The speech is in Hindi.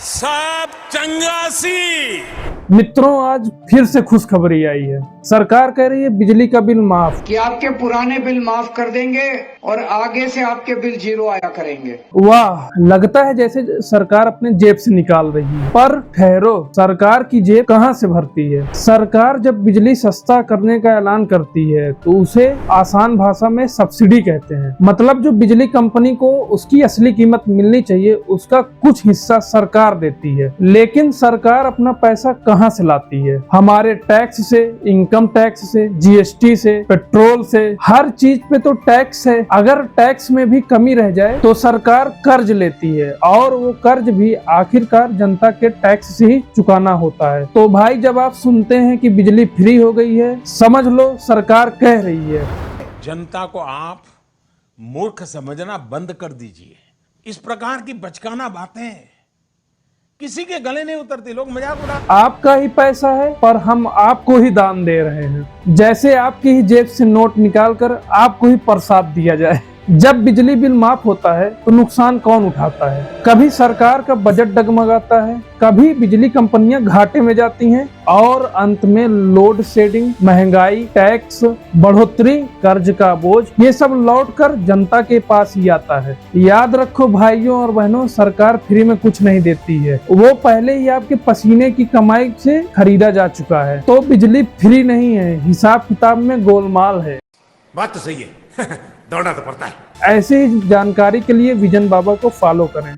सब चंगासी। मित्रों, आज फिर से खुशखबरी आई है। सरकार कह रही है बिजली का बिल माफ। कि आपके पुराने बिल माफ कर देंगे और आगे से आपके बिल 0 आया करेंगे। वाह, लगता है जैसे सरकार अपने जेब से निकाल रही है। पर ठहरो, सरकार की जेब कहां से भरती है? सरकार जब बिजली सस्ता करने का ऐलान करती है तो उसे आसान भाषा में सब्सिडी कहते हैं। मतलब जो बिजली कंपनी को उसकी असली कीमत मिलनी चाहिए उसका कुछ हिस्सा सरकार देती है। लेकिन सरकार अपना पैसा कहां से लाती है? हमारे टैक्स से, इनकम टैक्स से, जीएसटी से, पेट्रोल से। हर चीज पे तो टैक्स है। अगर टैक्स में भी कमी रह जाए तो सरकार कर्ज लेती है और वो कर्ज भी आखिरकार जनता के टैक्स से ही चुकाना होता है। तो भाई, जब आप सुनते हैं कि बिजली फ्री हो गई है, समझ लो सरकार कह रही है। जनता को आप मूर्ख समझना बंद कर दीजिए। इस प्रकार की बचकाना बातें किसी के गले नहीं उतरती। लोग मजाक उड़ाते। आपका ही पैसा है पर हम आपको ही दान दे रहे हैं, जैसे आपकी ही जेब से नोट निकालकर आपको ही प्रसाद दिया जाए। जब बिजली बिल माफ होता है तो नुकसान कौन उठाता है? कभी सरकार का बजट डगमगाता है, कभी बिजली कंपनियां घाटे में जाती हैं और अंत में लोड शेडिंग, महंगाई, टैक्स बढ़ोतरी, कर्ज का बोझ, ये सब लौटकर जनता के पास ही आता है। याद रखो भाइयों और बहनों, सरकार फ्री में कुछ नहीं देती है। वो पहले ही आपके पसीने की कमाई से खरीदा जा चुका है। तो बिजली फ्री नहीं है, हिसाब किताब में गोलमाल है। बात तो सही है। दौड़ना तो पड़ता है। ऐसी जानकारी के लिए विजन बाबा को फॉलो करें।